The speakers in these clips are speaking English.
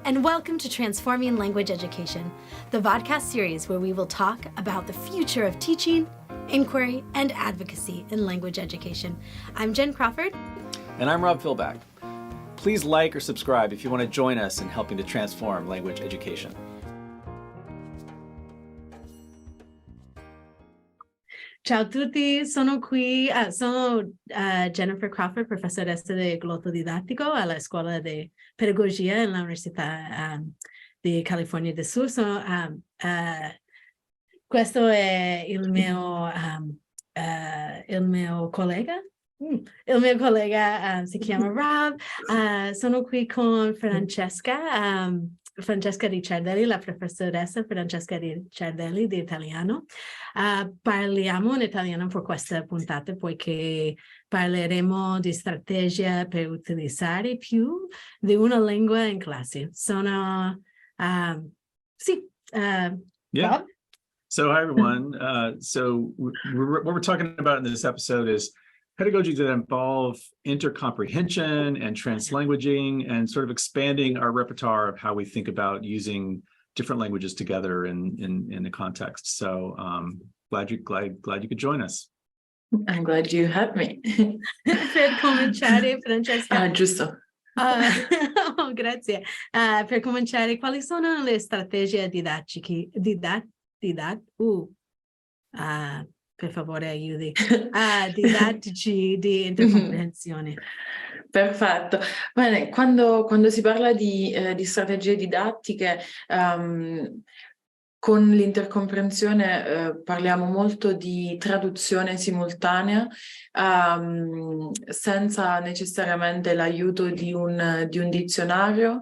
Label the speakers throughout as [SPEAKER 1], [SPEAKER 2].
[SPEAKER 1] and welcome to Transforming Language Education, the vodcast series where we will talk about the future of teaching, inquiry, and advocacy in language education. I'm Jen Crawford.
[SPEAKER 2] And I'm Rob Philback. Please like or subscribe if you want to join us in helping to transform language education.
[SPEAKER 1] Ciao a tutti, sono qui, sono Jennifer Crawford, professoressa di glotto didattico alla Scuola di Pedagogia all'Università di California del Sud. Questo è il mio collega. Il mio collega si chiama Rob. Sono qui con Francesca. Francesca Ricciardelli, la professoressa Francesca Ricciardelli di italiano. Parliamo in italiano per questa puntata poiché parleremo di strategie per utilizzare più di una lingua in classe.
[SPEAKER 2] Yeah.
[SPEAKER 1] Rob?
[SPEAKER 2] So hi everyone. What we're talking about in this episode is pedagogies that involve intercomprehension and translanguaging and sort of expanding our repertoire of how we think about using different languages together in the context. So glad you could join us.
[SPEAKER 3] I'm glad you had me.
[SPEAKER 1] Per cominciare, Francesca.
[SPEAKER 3] Giusto.
[SPEAKER 1] Grazie. Per cominciare, quali sono le strategie didattiche? Per favore, aiuti. Didattici di intercomprensione.
[SPEAKER 3] Perfetto. Bene, quando si parla di strategie didattiche, con l'intercomprensione parliamo molto di traduzione simultanea, senza necessariamente l'aiuto di un dizionario,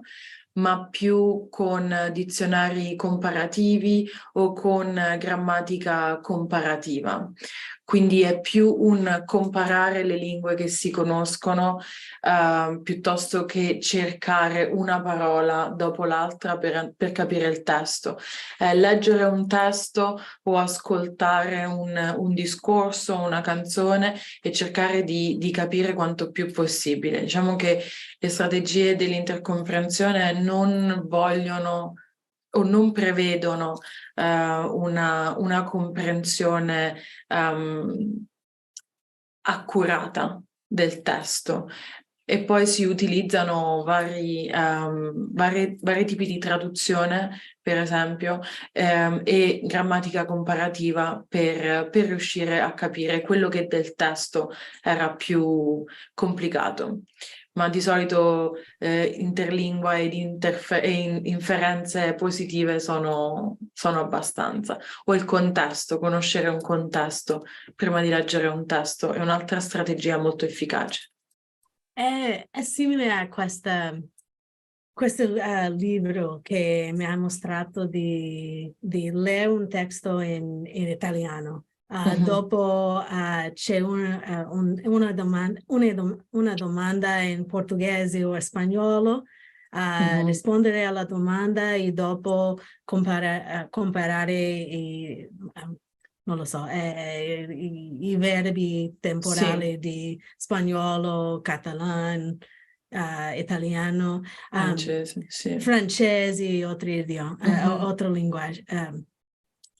[SPEAKER 3] ma più con dizionari comparativi o con grammatica comparativa. Quindi è più un comparare le lingue che si conoscono piuttosto che cercare una parola dopo l'altra per capire il testo. Leggere un testo o ascoltare un discorso, una canzone e cercare di capire quanto più possibile. Diciamo che le strategie dell'intercomprensione non vogliono o non prevedono una comprensione accurata del testo. E poi si utilizzano vari tipi di traduzione, per esempio, e grammatica comparativa per riuscire a capire quello che del testo era più complicato. Ma di solito interlingua ed inferenze positive sono abbastanza. O il contesto, conoscere un contesto prima di leggere un testo è un'altra strategia molto efficace.
[SPEAKER 1] È simile a questo libro che mi ha mostrato di leggere un testo in italiano. Dopo c'è una domanda in portoghese o spagnolo, rispondere alla domanda e dopo comparare non lo so, i verbi temporali di spagnolo, catalano, italiano, francesi, altri idiomi, altro linguaggio.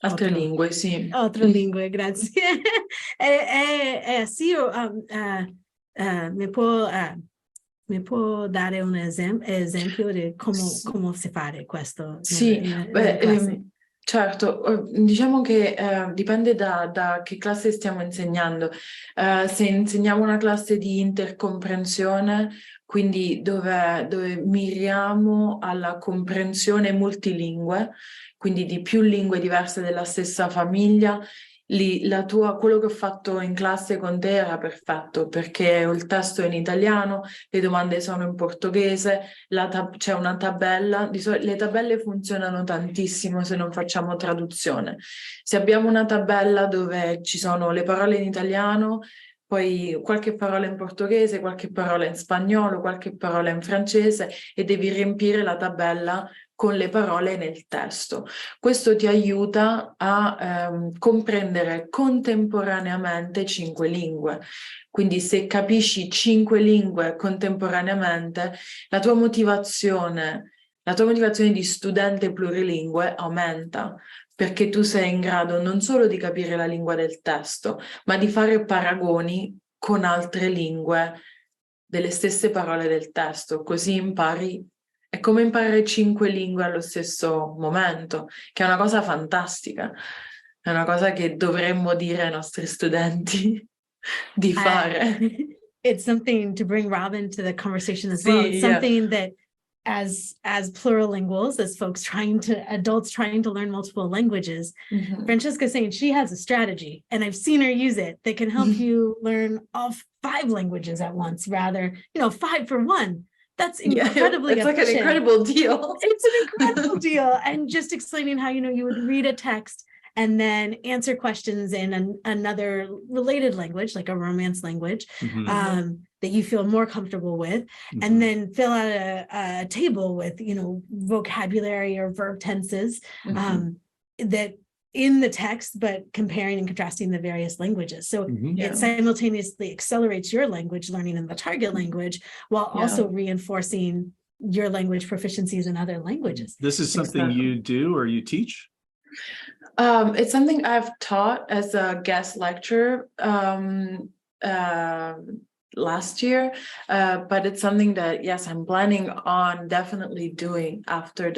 [SPEAKER 3] Altre lingue, sì.
[SPEAKER 1] Altre lingue, grazie. Sì, mi può dare un esempio di come si fa questo?
[SPEAKER 3] Sì, certo, diciamo che dipende da che classe stiamo insegnando. Se insegniamo una classe di intercomprensione, quindi dove miriamo alla comprensione multilingue, quindi di più lingue diverse della stessa famiglia, quello che ho fatto in classe con te era perfetto, perché il testo è in italiano, le domande sono in portoghese, c'è una tabella, le tabelle funzionano tantissimo se non facciamo traduzione. Se abbiamo una tabella dove ci sono le parole in italiano, poi qualche parola in portoghese, qualche parola in spagnolo, qualche parola in francese e devi riempire la tabella con le parole nel testo. Questo ti aiuta a comprendere contemporaneamente 5 lingue. Quindi se capisci 5 lingue contemporaneamente, la tua motivazione la tua motivazione di studente plurilingue aumenta, perché tu sei in grado non solo di capire la lingua del testo, ma di fare paragoni con altre lingue delle stesse parole del testo, così impari. È come imparare 5 lingue allo stesso momento, che è una cosa fantastica, è una cosa che dovremmo dire ai nostri studenti di fare.
[SPEAKER 1] It's something to bring Robin to the conversation as well. It's
[SPEAKER 3] Sì,
[SPEAKER 1] something that as plurilinguals, as adults trying to learn multiple languages, Francesca's saying she has a strategy, and I've seen her use it, that can help you learn all 5 languages at once, rather, 5 for 1. That's incredibly
[SPEAKER 3] it's like
[SPEAKER 1] efficient.
[SPEAKER 3] an incredible deal.
[SPEAKER 1] It's an incredible deal. And just explaining how, you would read a text and then answer questions in another related language, like a Romance language, that you feel more comfortable with, and then fill out a table with, vocabulary or verb tenses that in the text, but comparing and contrasting the various languages. So it simultaneously accelerates your language learning in the target language, while also reinforcing your language proficiencies in other languages.
[SPEAKER 2] This is something you do or you teach?
[SPEAKER 3] It's something I've taught as a guest lecturer last year, but it's something that, yes, I'm planning on definitely doing after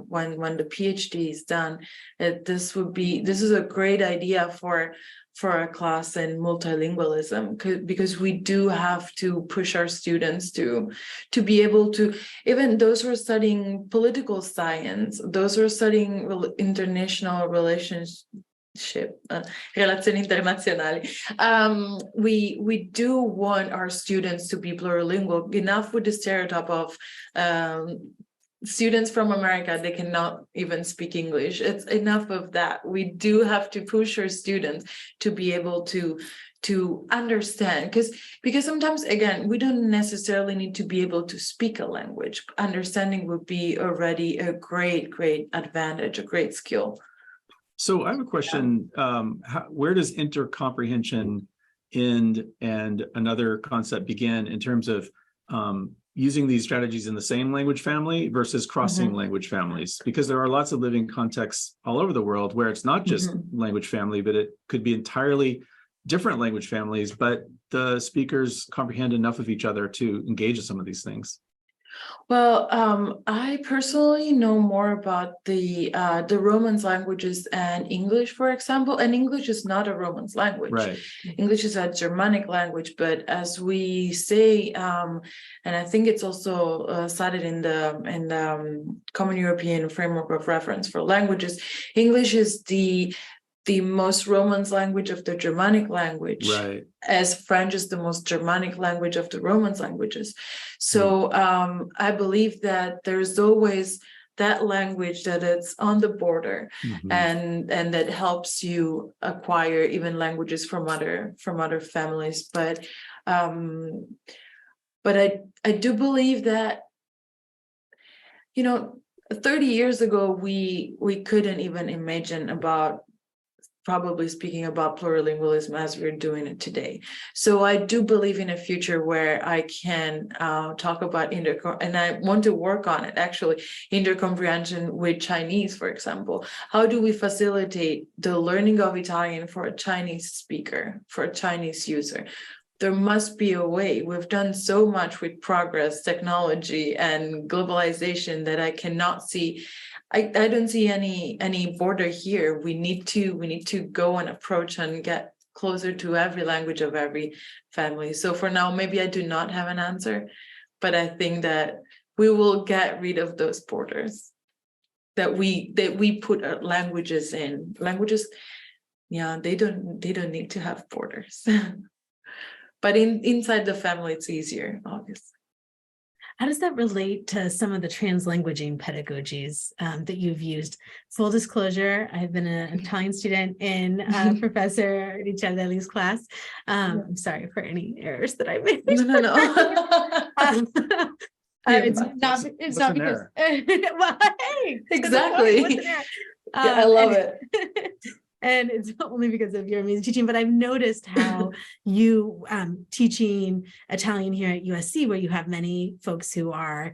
[SPEAKER 3] when the PhD is done. This is a great idea for a class in multilingualism, because we do have to push our students to be able to, even those who are studying political science, those who are studying international relations, relazioni internazionali. We do want our students to be plurilingual. Enough with the stereotype of students from America, they cannot even speak English. It's enough of that. We do have to push our students to be able to understand, because sometimes, again, we don't necessarily need to be able to speak a language. Understanding would be already a great advantage, a great skill.
[SPEAKER 2] So I have a question. Where does intercomprehension end and another concept begin in terms of using these strategies in the same language family versus crossing language families? Because there are lots of living contexts all over the world where it's not just language family, but it could be entirely different language families, but the speakers comprehend enough of each other to engage in some of these things.
[SPEAKER 3] Well, I personally know more about the Romance languages and English, for example. And English is not a Romance language.
[SPEAKER 2] Right.
[SPEAKER 3] English is a Germanic language, but as we say, and I think it's also cited in the Common European Framework of Reference for Languages, English is the most Romance language of the Germanic language,
[SPEAKER 2] right,
[SPEAKER 3] as French is the most Germanic language of the Romance languages. So I believe that there's always that language that it's on the border, and that helps you acquire even languages from other families. But I do believe that, 30 years ago we couldn't even imagine about probably speaking about plurilingualism as we're doing it today. So I do believe in a future where I can talk about and I want to work on it, actually, intercomprehension with Chinese, for example. How do we facilitate the learning of Italian for a Chinese speaker, for a Chinese user? There must be a way. We've done so much with progress, technology, and globalization that I cannot see. I don't see any border here. We need to go and approach and get closer to every language of every family. So for now, maybe I do not have an answer, but I think that we will get rid of those borders that we put our languages in. Languages, they don't need to have borders. But inside the family, it's easier, obviously.
[SPEAKER 1] How does that relate to some of the translanguaging pedagogies that you've used? Full disclosure, I've been an Italian student in Professor Ricciardelli's class. I'm sorry for any errors that I made.
[SPEAKER 3] No.
[SPEAKER 1] It's not because well, hey,
[SPEAKER 3] exactly. I love it.
[SPEAKER 1] And it's only because of your amazing teaching, but I've noticed how you teaching Italian here at USC, where you have many folks who are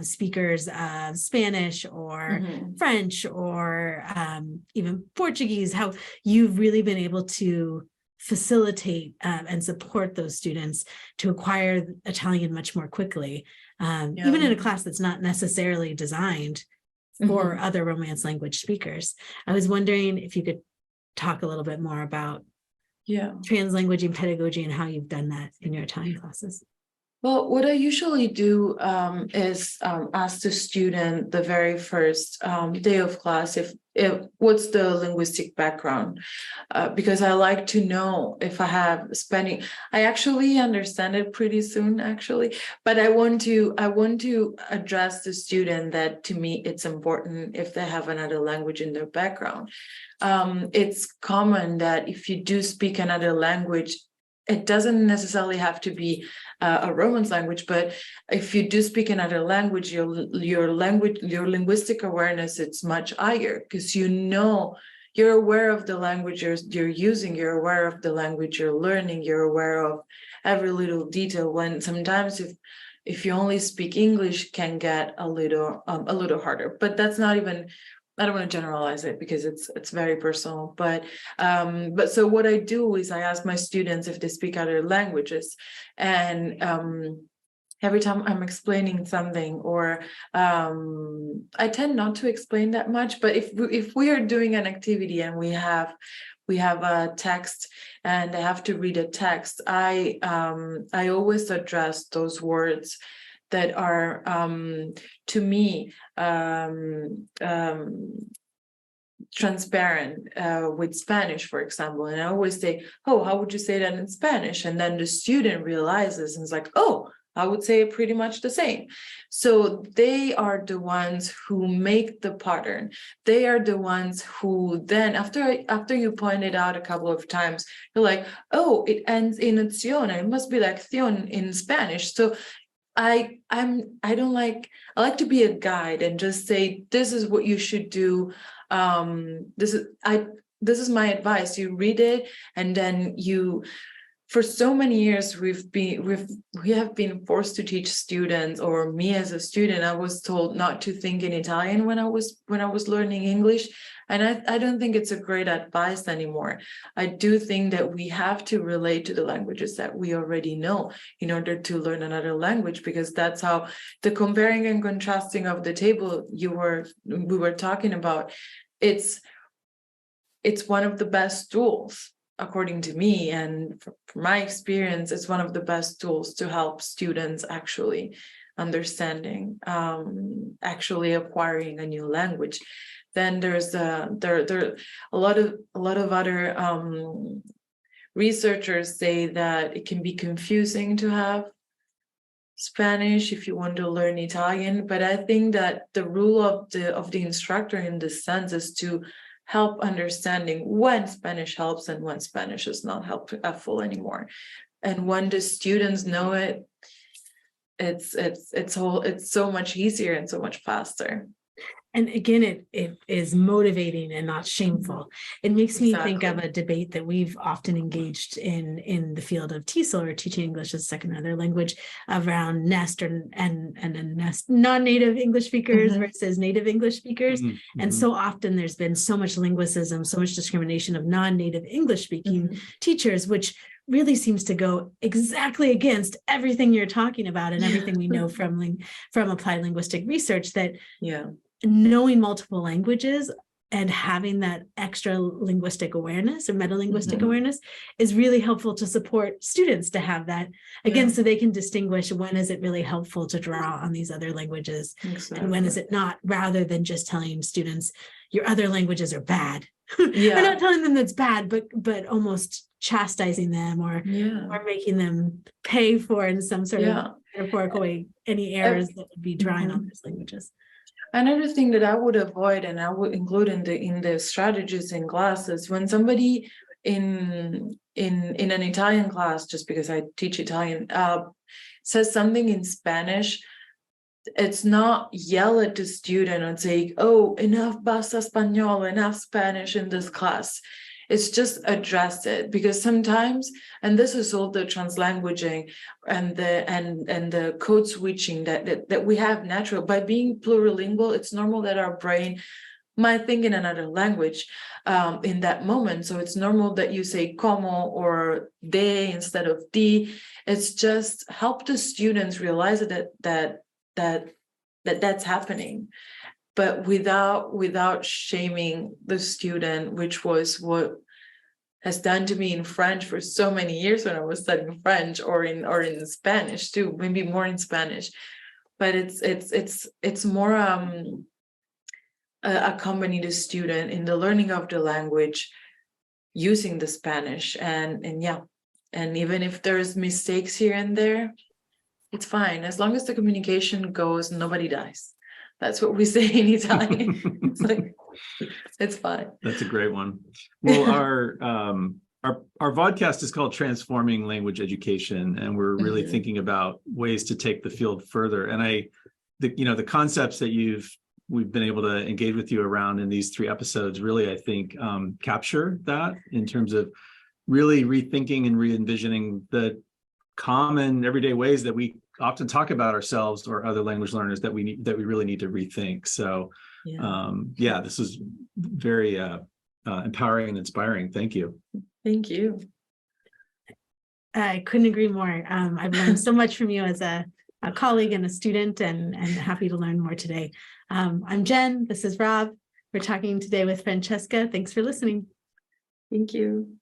[SPEAKER 1] speakers of Spanish or French or even Portuguese, how you've really been able to facilitate and support those students to acquire Italian much more quickly, even in a class that's not necessarily designed for other Romance language speakers. I was wondering if you could talk a little bit more about translanguaging pedagogy and how you've done that in your Italian classes.
[SPEAKER 3] Well, what I usually do is ask the student the very first day of class if what's the linguistic background, because I like to know if I have Spanish. I actually understand it pretty soon, actually, but I want to address the student that to me it's important if they have another language in their background. It's common that if you do speak another language, it doesn't necessarily have to be a Romance language, but if you do speak another language, your linguistic awareness, it's much higher because you're aware of the language you're using, you're aware of the language you're learning, you're aware of every little detail. When sometimes if you only speak English, can get a little harder. But that's not even. I don't want to generalize it because it's very personal, but so what I do is I ask my students if they speak other languages, and every time I'm explaining something, or I tend not to explain that much, but if we are doing an activity and we have a text and I have to read a text, I always address those words that are to me transparent with Spanish, for example. And I always say, oh, how would you say that in Spanish? And then the student realizes and is like, oh, I would say it pretty much the same. So they are the ones who make the pattern. They are the ones who then, after you point it out a couple of times, you're like, oh, it ends in acción. It must be like acción in Spanish. So I like to be a guide and just say, this is what you should do. This is my advice. You read it, and then for so many years we have been forced to teach students, or me as a student, I was told not to think in Italian when I was learning English. And I don't think it's a great advice anymore. I do think that we have to relate to the languages that we already know in order to learn another language, because that's how the comparing and contrasting of the table we were talking about, it's one of the best tools, according to me, and from my experience, it's one of the best tools to help students actually understanding, actually acquiring a new language. Then there's a lot of other researchers say that it can be confusing to have Spanish if you want to learn Italian. But I think that the rule of the instructor in this sense is to help understanding when Spanish helps and when Spanish is not helpful anymore. And when the students know it, it's so much easier and so much faster.
[SPEAKER 1] And again, it is motivating and not shameful. It makes me think of a debate that we've often engaged in the field of TESOL, or teaching English as a second other language, around NEST and NEST non-native English speakers versus native English speakers. And so often there's been so much linguicism, so much discrimination of non-native English speaking teachers, which really seems to go exactly against everything you're talking about and everything we know from applied linguistic research, that knowing multiple languages and having that extra linguistic awareness or metalinguistic awareness is really helpful to support students to have that, again, so they can distinguish when is it really helpful to draw on these other languages and when is it not, rather than just telling students your other languages are bad. We're not telling them that's bad, but almost chastising them or making them pay for, in some sort of metaphorical way, any errors that would be drawing on those languages.
[SPEAKER 3] Another thing that I would avoid, and I would include in the strategies in classes, when somebody in an Italian class, just because I teach Italian, says something in Spanish, it's not yell at the student and say, oh, enough basta español, enough Spanish in this class. It's just address it, because sometimes, and this is all the translanguaging and the code switching that we have natural by being plurilingual. It's normal that our brain might think in another language in that moment. So it's normal that you say como or de instead of di. It's just help the students realize that's happening, but without shaming the student, which was what has done to me in French for so many years when I was studying French, or in Spanish too, maybe more in Spanish. But it's more accompany the student in the learning of the language using the Spanish, and even if there's mistakes here and there, it's fine. As long as the communication goes, nobody dies. That's what we say in Italian. It's like, it's fine.
[SPEAKER 2] That's a great one. Well, our vodcast is called Transforming Language Education, and we're really thinking about ways to take the field further. And the concepts that we've been able to engage with you around in these 3 episodes really, I think, capture that in terms of really rethinking and re-envisioning the common everyday ways that we often talk about ourselves or other language learners that we really need to rethink. So this is very empowering and inspiring. Thank you.
[SPEAKER 3] Thank you.
[SPEAKER 1] I couldn't agree more. I've learned so much from you as a colleague and a student, and happy to learn more today. I'm Jen. This is Rob. We're talking today with Francesca. Thanks for listening.
[SPEAKER 3] Thank you.